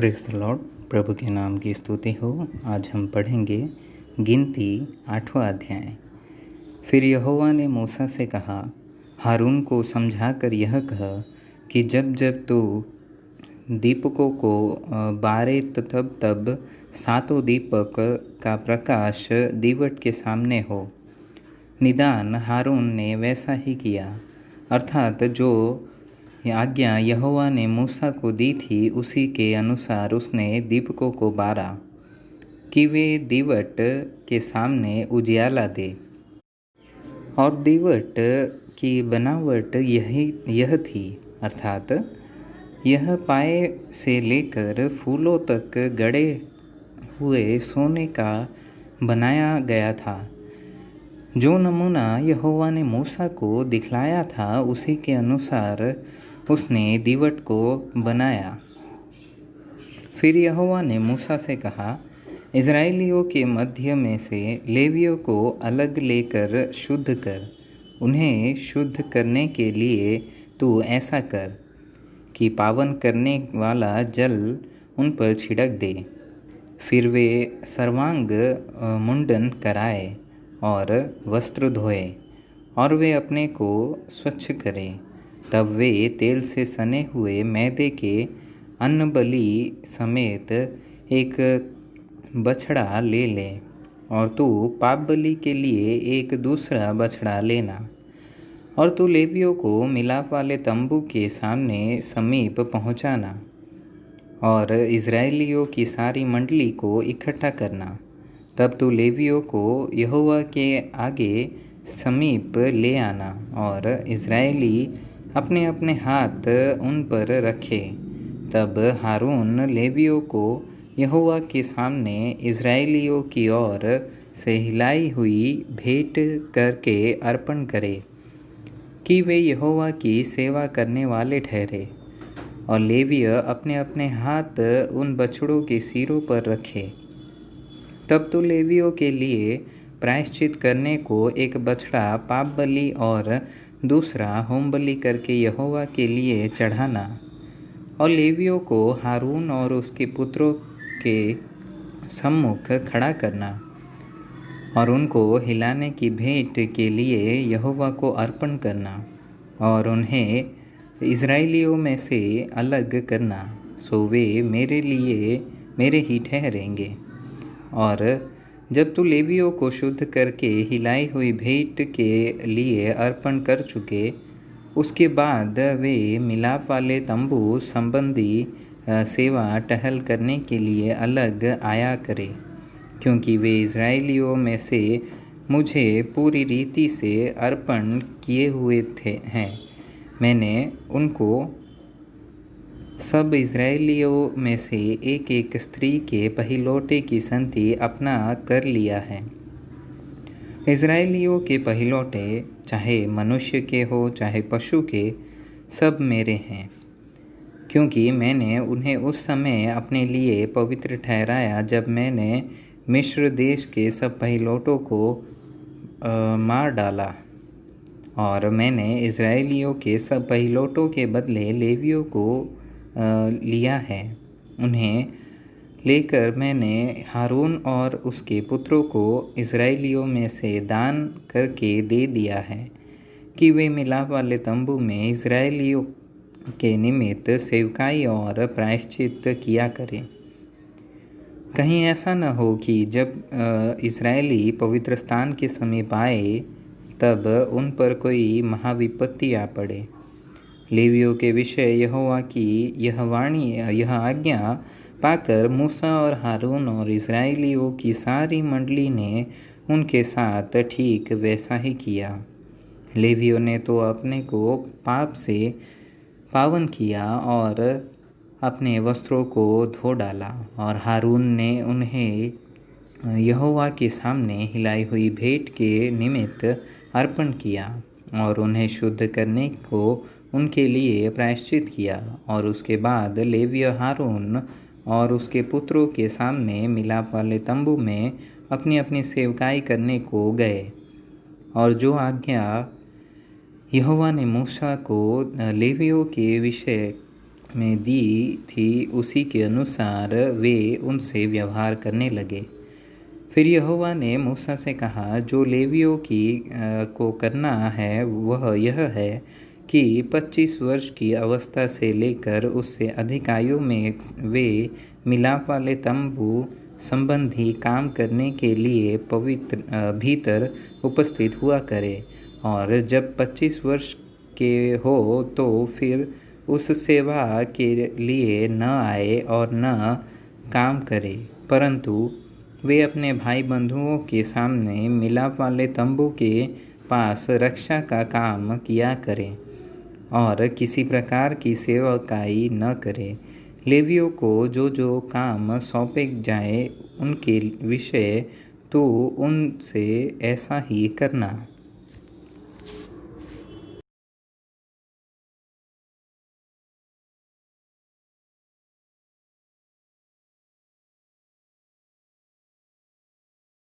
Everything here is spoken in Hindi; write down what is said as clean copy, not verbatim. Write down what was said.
Praise the Lord. प्रभु के नाम की स्तुति हो। आज हम पढ़ेंगे गिनती 8वां अध्याय। फिर यहोवा ने मूसा से कहा, हारून को समझाकर यह कह कि जब जब तू दीपकों को बारे तब तब सातों दीपक का प्रकाश दीवट के सामने हो। निदान हारून ने वैसा ही किया, अर्थात जो आज्ञा यहोवा ने मूसा को दी थी उसी के अनुसार उसने दीपकों को बारा कि वे दीवट के सामने उजियाला दे। और दीवट की बनावट यह थी, अर्थात यह पाए से लेकर फूलों तक गढ़े हुए सोने का बनाया गया था। जो नमूना यहोवा ने मूसा को दिखलाया था उसी के अनुसार उसने दीवट को बनाया। फिर यहोवा ने मूसा से कहा, इज़राइलियों के मध्य में से लेवियों को अलग लेकर शुद्ध कर। उन्हें शुद्ध करने के लिए तू ऐसा कर कि पावन करने वाला जल उन पर छिड़क दे। फिर वे सर्वांग मुंडन कराए और वस्त्र धोए और वे अपने को स्वच्छ करें। तब वे तेल से सने हुए मैदे के अन्न बलि समेत एक बछड़ा ले ले, और तू पाप बलि के लिए एक दूसरा बछड़ा लेना। और तू लेवियों को मिलाप वाले तंबू के सामने समीप पहुँचाना और इज़राइलियों की सारी मंडली को इकट्ठा करना। तब तू लेवियों को यहोवा के आगे समीप ले आना और इज़राइली अपने अपने हाथ उन पर रखे। तब हारून लेवियों को यहोवा के सामने इज़राइलियों की ओर से हिलाई हुई भेंट करके अर्पण करे कि वे यहोवा की सेवा करने वाले ठहरे। और लेवीय अपने अपने हाथ उन बछड़ों के सिरों पर रखे। तब तो लेवियों के लिए प्रायश्चित करने को एक बछड़ा पाप बलि और दूसरा होम बलि करके यहोवा के लिए चढ़ाना। और लेवियों को हारून और उसके पुत्रों के सम्मुख खड़ा करना और उनको हिलाने की भेंट के लिए यहोवा को अर्पण करना और उन्हें इज़राइलियों में से अलग करना, सो वे मेरे ही ठहरेंगे। और जब तू लेवियों को शुद्ध करके हिलाई हुई भेंट के लिए अर्पण कर चुके, उसके बाद वे मिलाप वाले तंबू संबंधी सेवा टहल करने के लिए अलग आया करे, क्योंकि वे इज़राइलियों में से मुझे पूरी रीति से अर्पण किए हुए हैं। मैंने उनको सब इज़राइलियों में से एक एक स्त्री के पहिलौठे की संति अपना कर लिया है। इज़राइलियों के पहिलौठे चाहे मनुष्य के हो चाहे पशु के, सब मेरे हैं, क्योंकि मैंने उन्हें उस समय अपने लिए पवित्र ठहराया जब मैंने मिस्र देश के सब पहिलौठों को मार डाला। और मैंने इज़राइलियों के सब पहिलौठों के बदले लेवियों को लिया है। उन्हें लेकर मैंने हारून और उसके पुत्रों को इज़राइलियों में से दान करके दे दिया है कि वे मिलाप वाले तंबू में इज़राइलियों के निमित्त सेवकाई और प्रायश्चित किया करें। कहीं ऐसा न हो कि जब इज़राइली पवित्र स्थान के समीप आए तब उन पर कोई महाविपत्ति आ पड़े। लेवियों के विषय यहोवा की यह आज्ञा पाकर मूसा और हारून और इज़राइलियों की सारी मंडली ने उनके साथ ठीक वैसा ही किया। लेवियों ने तो अपने को पाप से पावन किया और अपने वस्त्रों को धो डाला, और हारून ने उन्हें यहोवा के सामने हिलाई हुई भेंट के निमित्त अर्पण किया और उन्हें शुद्ध करने को उनके लिए प्रायश्चित किया। और उसके बाद लेवीय हारून और उसके पुत्रों के सामने मिलाप वाले तंबू में अपनी अपनी सेवकाई करने को गए। और जो आज्ञा यहोवा ने मूसा को लेवियों के विषय में दी थी उसी के अनुसार वे उनसे व्यवहार करने लगे। फिर यहोवा ने मूसा से कहा, जो लेवियों को करना है वह यह है कि 25 वर्ष की अवस्था से लेकर उससे अधिक आयु में वे मिलाप वाले तंबू संबंधी काम करने के लिए भीतर उपस्थित हुआ करे, और जब 25 वर्ष के हो तो फिर उस सेवा के लिए न आए और न काम करे, परंतु वे अपने भाई बंधुओं के सामने मिलाप वाले तंबू के पास रक्षा का काम किया करें और किसी प्रकार की सेवकाई न करें। लेवियों को जो जो काम सौंपे जाए उनके विषय तो उनसे ऐसा ही करना।